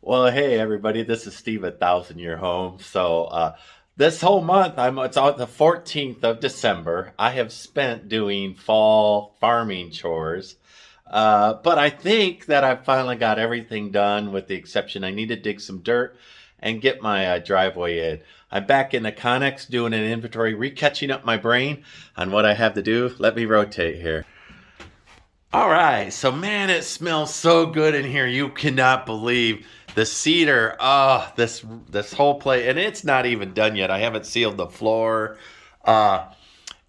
Well, hey everybody, this is Steve at Thousand Year Home. This whole month, it's on the 14th of December. I have spent doing fall farming chores, but I think that I've finally got everything done, with the exception I need to dig some dirt and get my driveway in. I'm back in the Connex doing an inventory, recatching up my brain on what I have to do. Let me rotate here. All right, so man, it smells so good in here. You cannot believe the cedar. Oh, this whole place, and it's not even done yet. I haven't sealed the floor. Uh,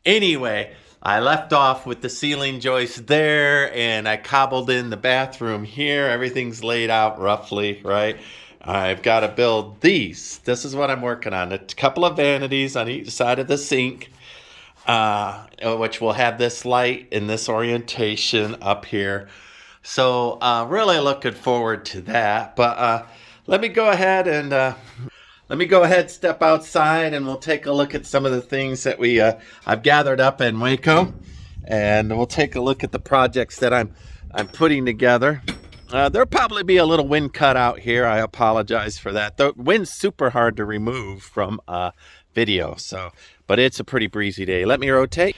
anyway, I left off with the ceiling joist there, and I cobbled in the bathroom here. Everything's laid out roughly, right? I've got to build these. This is what I'm working on. A couple of vanities on each side of the sink, which will have this light in this orientation up here. So really looking forward to that. But let me go ahead and step outside, and we'll take a look at some of the things that I've gathered up in Waco, and we'll take a look at the projects that I'm putting together. There'll probably be a little wind cut out here. I apologize for that. The wind's super hard to remove from video, but it's a pretty breezy day. Let me rotate.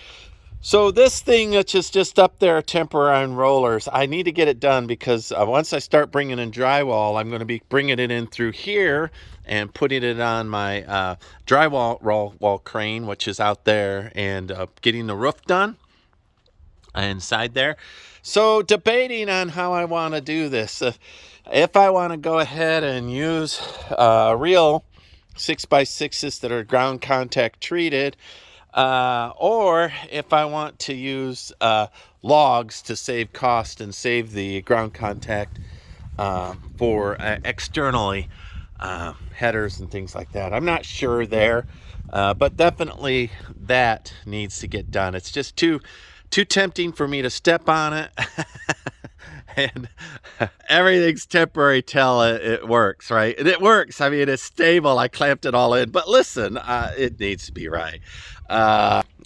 So this thing, which is just up there temporary on rollers, I need to get it done because once I start bringing in drywall, I'm going to be bringing it in through here and putting it on my drywall crane, which is out there, and getting the roof done inside there. So debating on how I want to do this. If I want to go ahead and use real 6x6s that are ground contact treated, or if I want to use logs to save cost and save the ground contact for externally headers and things like that. I'm not sure there, but definitely that needs to get done. It's just too tempting for me to step on it. And everything's temporary till it works, right? And it works. I mean, it's stable. I clamped it all in. But listen, it needs to be right.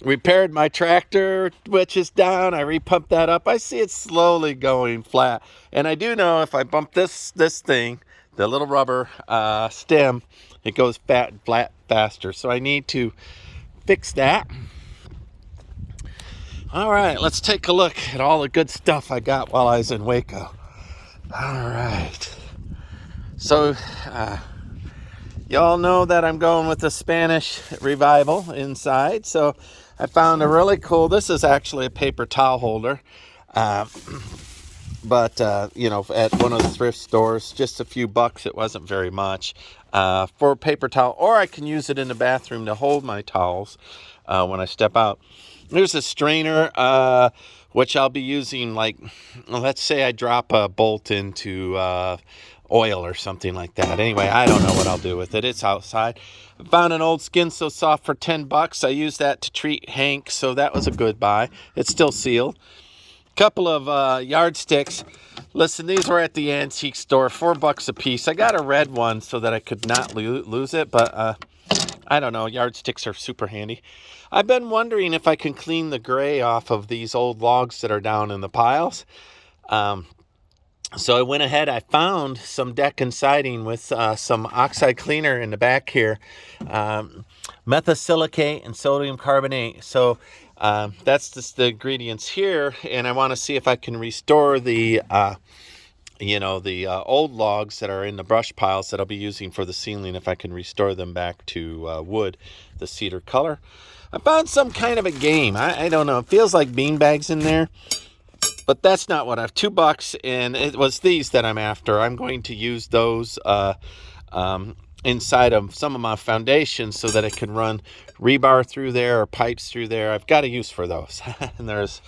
Repaired my tractor, which is down. I repumped that up. I see it slowly going flat. And I do know if I bump this thing, the little rubber stem, it goes flat faster. So I need to fix that. All right, let's take a look at all the good stuff I got while I was in Waco. All right. So, y'all know that I'm going with the Spanish revival inside. So, I found a really cool, this is actually a paper towel holder. But at one of the thrift stores, just a few bucks. It wasn't very much for a paper towel. Or I can use it in the bathroom to hold my towels when I step out. There's a strainer, which I'll be using, like, let's say I drop a bolt into oil or something like that. Anyway, I don't know what I'll do with it. It's outside. I found an old Skin So Soft for 10 bucks. I used that to treat Hank, so that was a good buy. It's still sealed. Couple of yardsticks. Listen, these were at the antique store, 4 bucks a piece. I got a red one so that I could not lose it, but I don't know. Yardsticks are super handy. I've been wondering if I can clean the gray off of these old logs that are down in the piles. So I went ahead. I found some deck and siding with some oxide cleaner in the back here. Methacrylate and sodium carbonate. So that's just the ingredients here. And I want to see if I can restore the old logs that are in the brush piles that I'll be using for the ceiling, if I can restore them back to wood, the cedar color. I found some kind of a game. I don't know. It feels like beanbags in there, but that's not what I have. 2 bucks, and it was these that I'm after. I'm going to use those inside of some of my foundations so that I can run rebar through there or pipes through there. I've got a use for those. And there's,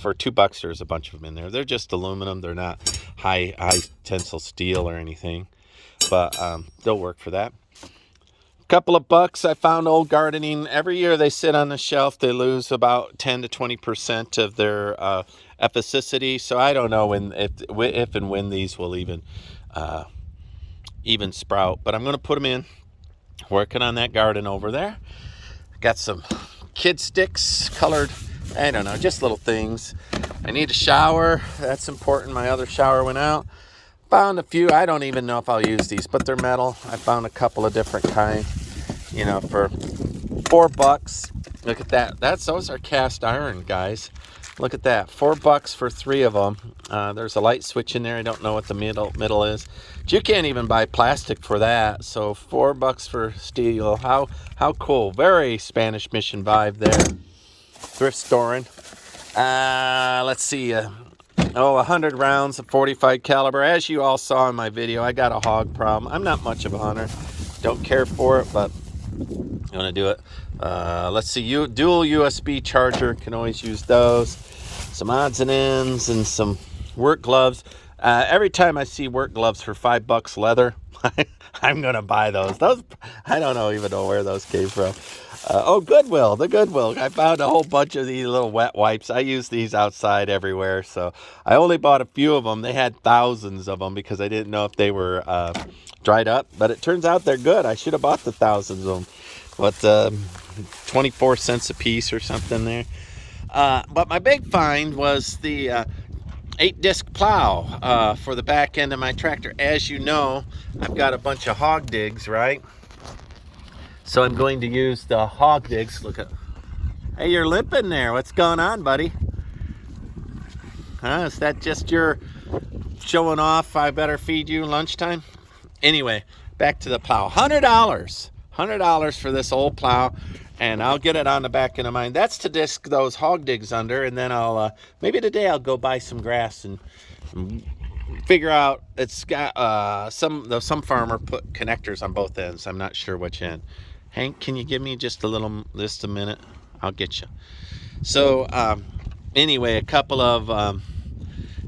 for 2 bucks, there's a bunch of them in there. They're just aluminum. They're not high tensile steel or anything, but they'll work for that. Couple of bucks. I found old gardening. Every year they sit on the shelf, they lose about 10 to 20% of their efficacity. So I don't know if and when these will even sprout, but I'm going to put them in. Working on that garden over there. Got some kid sticks, colored, I don't know, just little things. I need a shower. That's important. My other shower went out. Found a few. I don't even know if I'll use these, but they're metal. I found a couple of different kinds, you know, for $4. Look at that. Those are cast iron, guys. Look at that. $4 for 3 of them. There's a light switch in there. I don't know what the middle is. But you can't even buy plastic for that. So $4 for steel. How cool. Very Spanish Mission vibe there. Thrift storing. Let's see. 100 rounds of 45 caliber. As you all saw in my video, I got a hog problem. I'm not much of a hunter. Don't care for it, but I'm gonna do it. Let's see. Dual USB charger. Can always use those. Some odds and ends and some work gloves. Every time I see work gloves for $5 leather, I'm gonna buy those. I don't even know where those came from. Goodwill, the Goodwill. I found a whole bunch of these little wet wipes. I use these outside everywhere, so I only bought a few of them. They had thousands of them because I didn't know if they were dried up, but it turns out they're good. I should have bought the thousands of them. What, 24 cents a piece or something there. But my big find was the 8-disc plow for the back end of my tractor. As you know, I've got a bunch of hog digs, right? So I'm going to use the hog digs. Look at, hey, you're limping there. What's going on, buddy? Is that just your showing off? I better feed you lunchtime. Anyway, back to the plow. $100 for this old plow, and I'll get it on the back end of mine. That's to disc those hog digs under, and then I'll maybe today I'll go buy some grass and figure out. It's got some farmer put connectors on both ends. I'm not sure which end. Hank, can you give me just a minute? I'll get you. So anyway, a couple of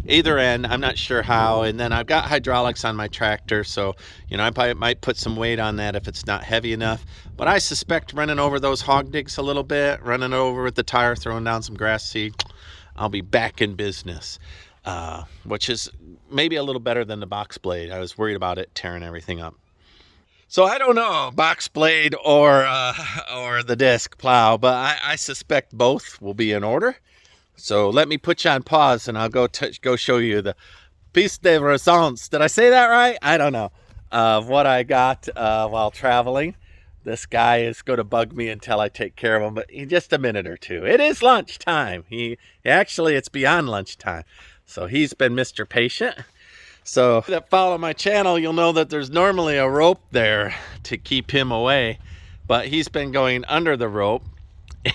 either end, I'm not sure how. And then I've got hydraulics on my tractor, so you know, I probably might put some weight on that if it's not heavy enough. But I suspect running over those hog digs a little bit, running over with the tire, throwing down some grass seed, I'll be back in business. Which is maybe a little better than the box blade. I was worried about it tearing everything up. So I don't know, box blade or the disc plow, but I suspect both will be in order. So let me put you on pause, and I'll go show you the piece de resistance. Did I say that right? I don't know. Of what I got while traveling. This guy is going to bug me until I take care of him, but in just a minute or two. It is lunchtime. Actually, it's beyond lunchtime. So he's been Mr. Patient. So if you follow my channel, you'll know that there's normally a rope there to keep him away, but he's been going under the rope,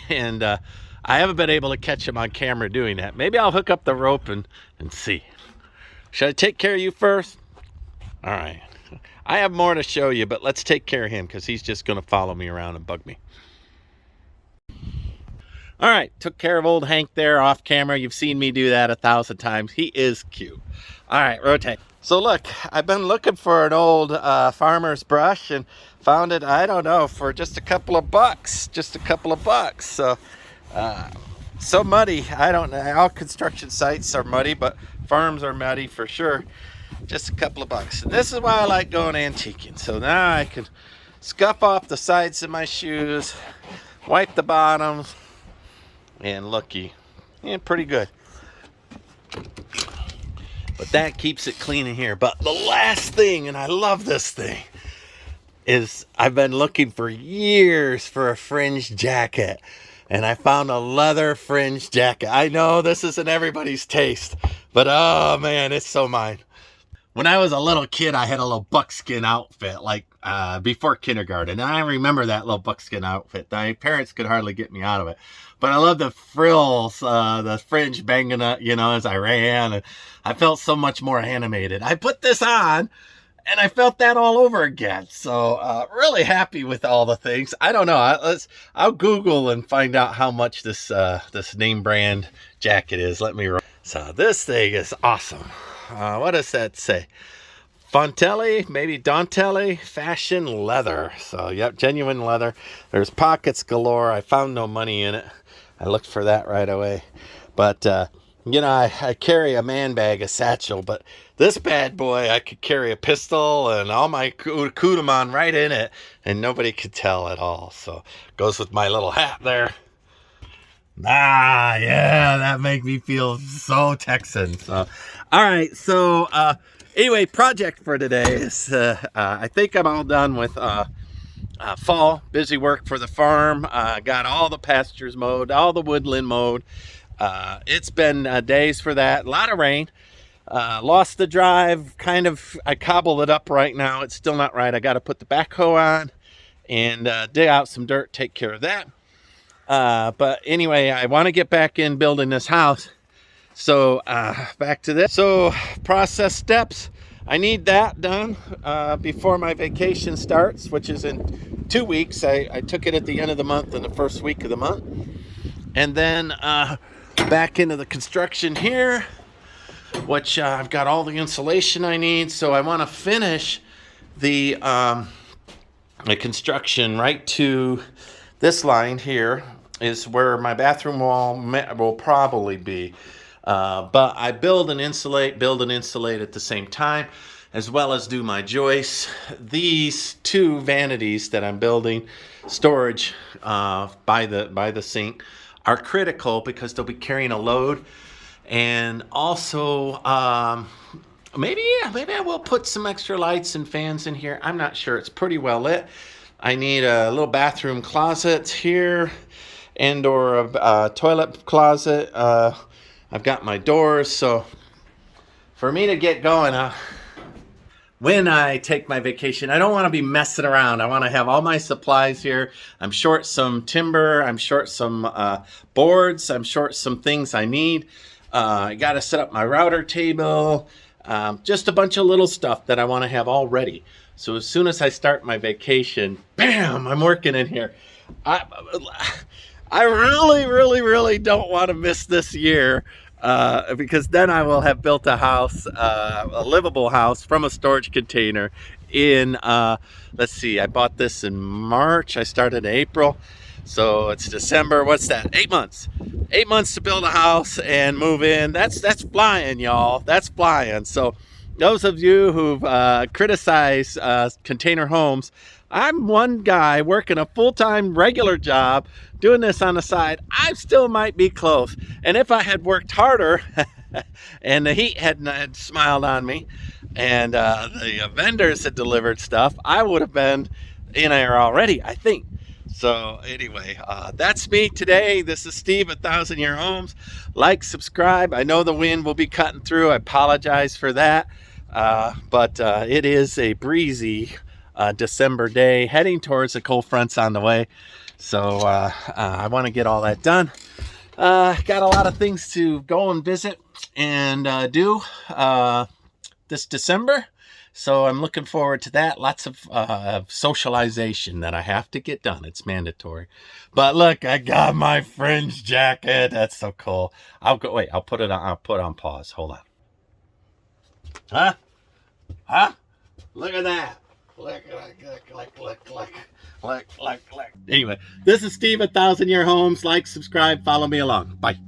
and I haven't been able to catch him on camera doing that. Maybe I'll hook up the rope and see. Should I take care of you first? All right. I have more to show you, but let's take care of him because he's just going to follow me around and bug me. All right, took care of old Hank there off camera. You've seen me do that 1,000 times. He is cute. All right, rotate. So look, I've been looking for an old farmer's brush and found it, I don't know, for just a couple of bucks. So, so muddy. I don't know. All construction sites are muddy, but farms are muddy for sure. Just a couple of bucks. And this is why I like going antiquing. So now I can scuff off the sides of my shoes, wipe the bottoms, and looky, yeah, pretty good. But that keeps it clean in here. But the last thing, and I love this thing, is I've been looking for years for a fringed jacket. And I found a leather fringed jacket. I know this isn't everybody's taste, but oh man, it's so mine. When I was a little kid, I had a little buckskin outfit, like before kindergarten. And I remember that little buckskin outfit. My parents could hardly get me out of it. But I love the frills, the fringe banging up, you know, as I ran. And I felt so much more animated. I put this on, and I felt that all over again. So really happy with all the things. I don't know. I'll Google and find out how much this name brand jacket is. Let me. So this thing is awesome. What does that say? Fontelli, maybe Dontelli, fashion leather. So, yep, genuine leather. There's pockets galore. I found no money in it. I looked for that right away. But, you know, I carry a man bag, a satchel. But this bad boy, I could carry a pistol and all my accoutrement right in it. And nobody could tell at all. So, goes with my little hat there. Yeah, that makes me feel so Texan. So, all right, so Anyway, project for today is I think I'm all done with fall busy work for the farm. Got all the pastures mowed, all the woodland mowed. It's been days for that. A lot of rain. Lost the drive. I cobbled it up right now. It's still not right. I got to put the backhoe on and dig out some dirt, take care of that. But anyway, I want to get back in building this house. So back to this. So process steps. I need that done before my vacation starts, which is in 2 weeks. I took it at the end of the month and the first week of the month. And then back into the construction here, which I've got all the insulation I need. So I want to finish the construction right to this line here is where my bathroom wall will probably be. But I build and insulate at the same time, as well as do my joists. These two vanities that I'm building, storage by the sink, are critical because they'll be carrying a load. And also, maybe I will put some extra lights and fans in here. I'm not sure. It's pretty well lit. I need a little bathroom closet here and or a toilet closet. I've got my doors, so for me to get going, when I take my vacation, I don't want to be messing around. I want to have all my supplies here. I'm short some timber. I'm short some boards. I'm short some things I need. I got to set up my router table. Just a bunch of little stuff that I want to have all ready. So as soon as I start my vacation, bam, I'm working in here. I really don't want to miss this year because then I will have built a house, a livable house from a storage container in, let's see, I bought this in March. I started in April. So it's December. What's that? 8 months. 8 months to build a house and move in. That's flying, y'all. That's flying. So those of you who've criticized container homes, I'm one guy working a full-time regular job, doing this on the side. I still might be close. And if I had worked harder and the heat had smiled on me and the vendors had delivered stuff, I would have been in there already, I think. So anyway, that's me today. This is Steve at 1,000 Year Homes. Like, subscribe. I know the wind will be cutting through. I apologize for that. But it is a breezy December day, heading towards the cold fronts on the way. So I want to get all that done. Got a lot of things to go and visit and do this December. So I'm looking forward to that. Lots of socialization that I have to get done. It's mandatory. But look, I got my fringe jacket. That's so cool. I'll put it on. I'll put it on pause. Hold on. Huh? Look at that. Look. Anyway, this is Steve at 1,000 Year Homes. Like, subscribe, follow me along. Bye.